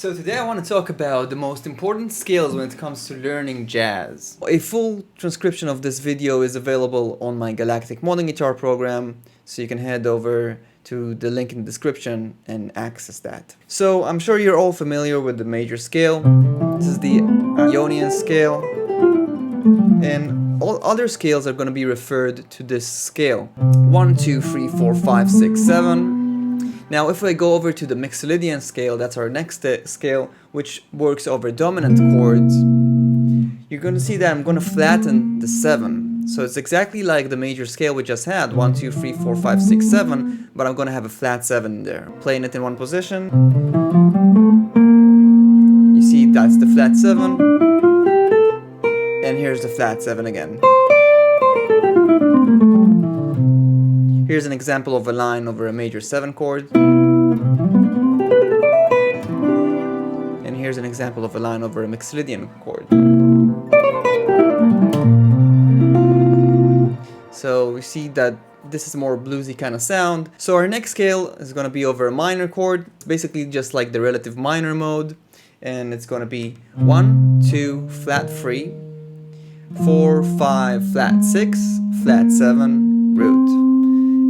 So today I want to talk about the most important skills when it comes to learning jazz. A full transcription of this video is available on my Galactic Modern Guitar program, so you can head over to the link in the description and access that. So I'm sure you're all familiar with the major scale. This is the Ionian scale, and all other scales are going to be referred to this scale. 1, 2, 3, 4, 5, 6, 7. Now if I go over to the Mixolydian scale, that's our next scale, which works over dominant chords, you're going to see that I'm going to flatten the 7. So it's exactly like the major scale we just had, 1, 2, 3, 4, 5, 6, 7, but I'm going to have a flat 7 there. Playing it in one position, you see that's the flat 7, and here's the flat 7 again. Here's an example of a line over a major 7 chord. And here's an example of a line over a Mixolydian chord. So we see that this is a more bluesy kind of sound. So our next scale is going to be over a minor chord. It's basically just like the relative minor mode. And it's going to be 1, 2, flat 3, 4, 5, flat 6, flat 7, root.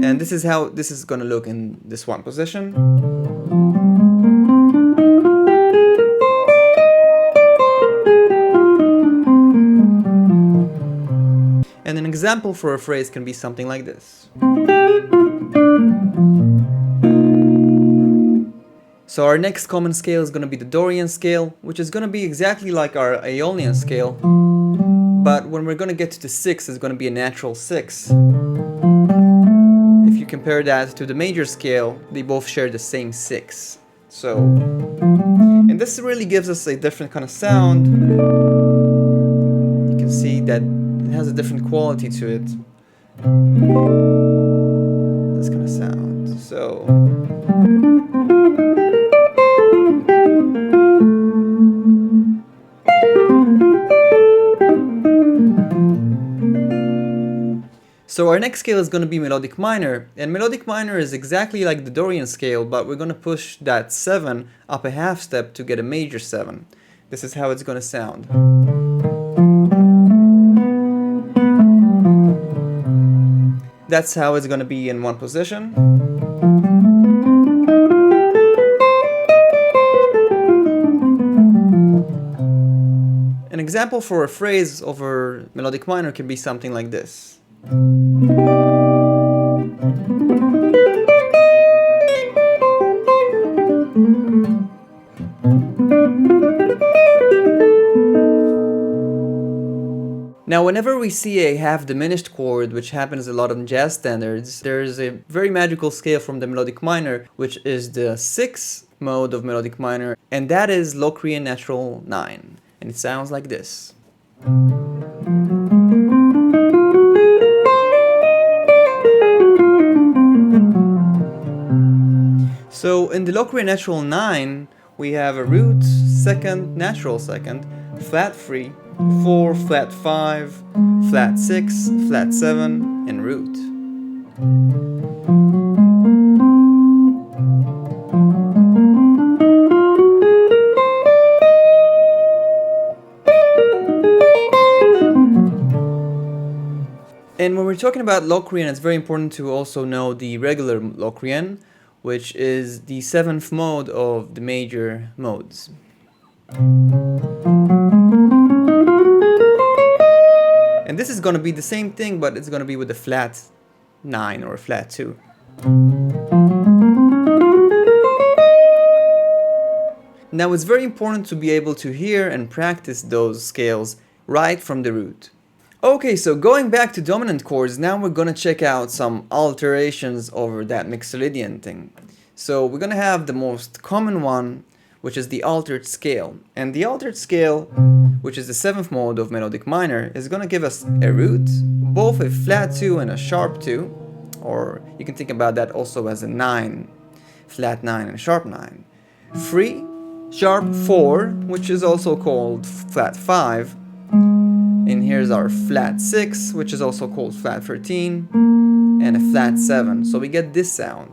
And this is how this is going to look in this one position. And an example for a phrase can be something like this. So our next common scale is going to be the Dorian scale, which is going to be exactly like our Aeolian scale. But when we're going to get to the 6, it's going to be a natural 6. If you compare that to the major scale, they both share the same 6. So, and this really gives us a different kind of sound. You can see that it has a different quality to it. This kind of sound. So, so our next scale is going to be melodic minor, and melodic minor is exactly like the Dorian scale, but we're going to push that 7 up a half step to get a major 7. This is how it's going to sound. That's how it's going to be in one position. An example for a phrase over melodic minor can be something like this. Now, whenever we see a half diminished chord, which happens a lot in jazz standards, there is a very magical scale from the melodic minor, which is the 6th mode of melodic minor, and that is Locrian natural 9, and it sounds like this. So in the Locrian natural 9, we have a root, 2nd, natural 2nd, flat 3, 4, flat 5, flat 6, flat 7, and root. And when we're talking about Locrian, it's very important to also know the regular Locrian, which is the 7th mode of the major modes. And this is going to be the same thing, but it's going to be with a flat 9 or a flat 2. Now it's very important to be able to hear and practice those scales right from the root. Okay, so going back to dominant chords, now we're going to check out some alterations over that Mixolydian thing. So we're going to have the most common one, which is the altered scale. And the altered scale, which is the 7th mode of melodic minor, is going to give us a root, both a flat 2 and a sharp 2, or you can think about that also as a 9, flat 9 and sharp 9. 3, sharp 4, which is also called flat 5, and here's our flat 6, which is also called flat 13, and a flat 7. So we get this sound.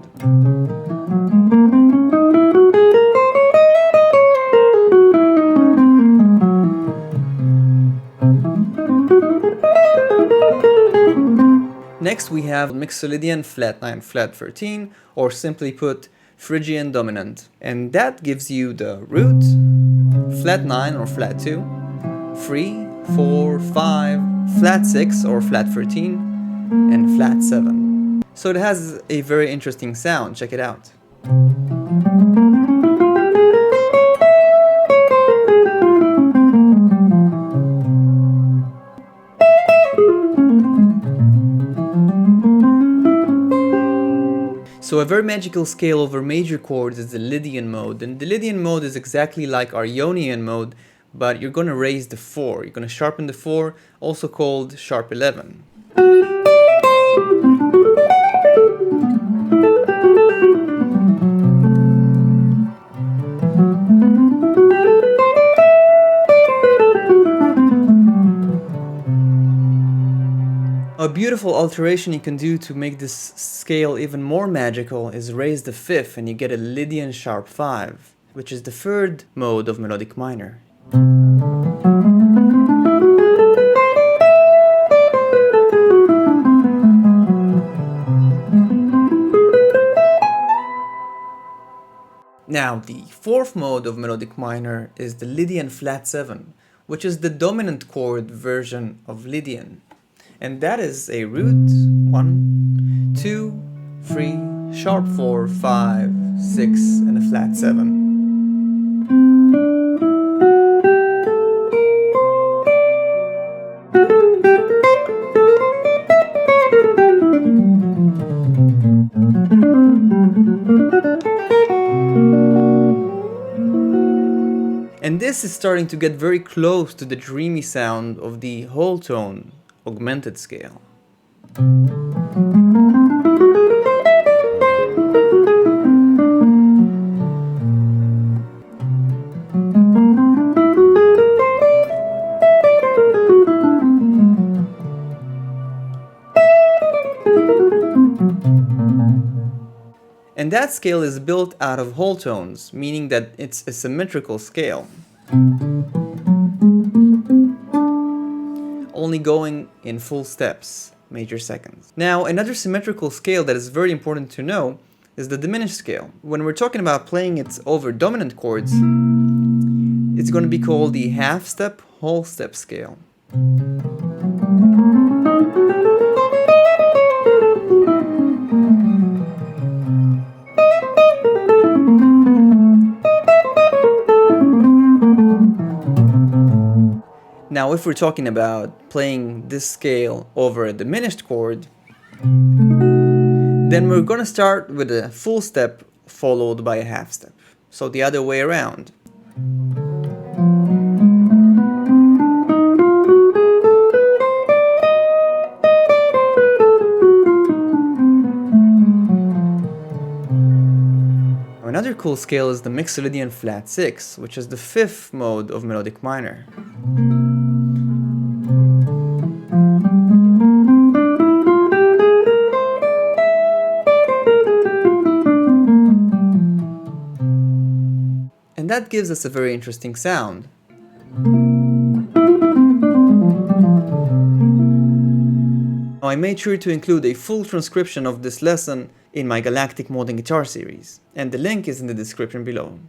Next we have Mixolydian Flat 9, Flat 13, or simply put, Phrygian dominant. And that gives you the root, Flat 9 or Flat 2, 3, 4, 5, Flat 6 or Flat 13, and Flat 7. So it has a very interesting sound, check it out. So a very magical scale over major chords is the Lydian mode, and the Lydian mode is exactly like our Ionian mode, but you're going to raise the 4, you're going to sharpen the 4, also called sharp 11. A beautiful alteration you can do to make this scale even more magical is raise the 5th and you get a Lydian sharp 5, which is the 3rd mode of melodic minor. Now, the 4th mode of melodic minor is the Lydian flat 7, which is the dominant chord version of Lydian. And that is a root, 1, 2, 3, sharp 4, 5, 6, and a flat 7. And this is starting to get very close to the dreamy sound of the whole tone augmented scale. And that scale is built out of whole tones, meaning that it's a symmetrical scale, only going in full steps, major seconds. Now, another symmetrical scale that is very important to know is the diminished scale. When we're talking about playing it over dominant chords, it's going to be called the half step, whole step scale. Now, if we're talking about playing this scale over a diminished chord, then we're going to start with a full step followed by a half step. So the other way around. Another cool scale is the Mixolydian Flat 6, which is the 5th mode of melodic minor. And that gives us a very interesting sound. Now, I made sure to include a full transcription of this lesson in my Galactic Modern Guitar series, and the link is in the description below.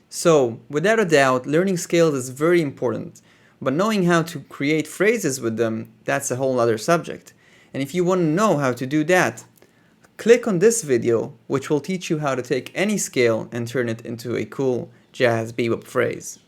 So, without a doubt, learning scales is very important, but knowing how to create phrases with them, that's a whole other subject. And if you want to know how to do that, click on this video, which will teach you how to take any scale and turn it into a cool jazz bebop phrase.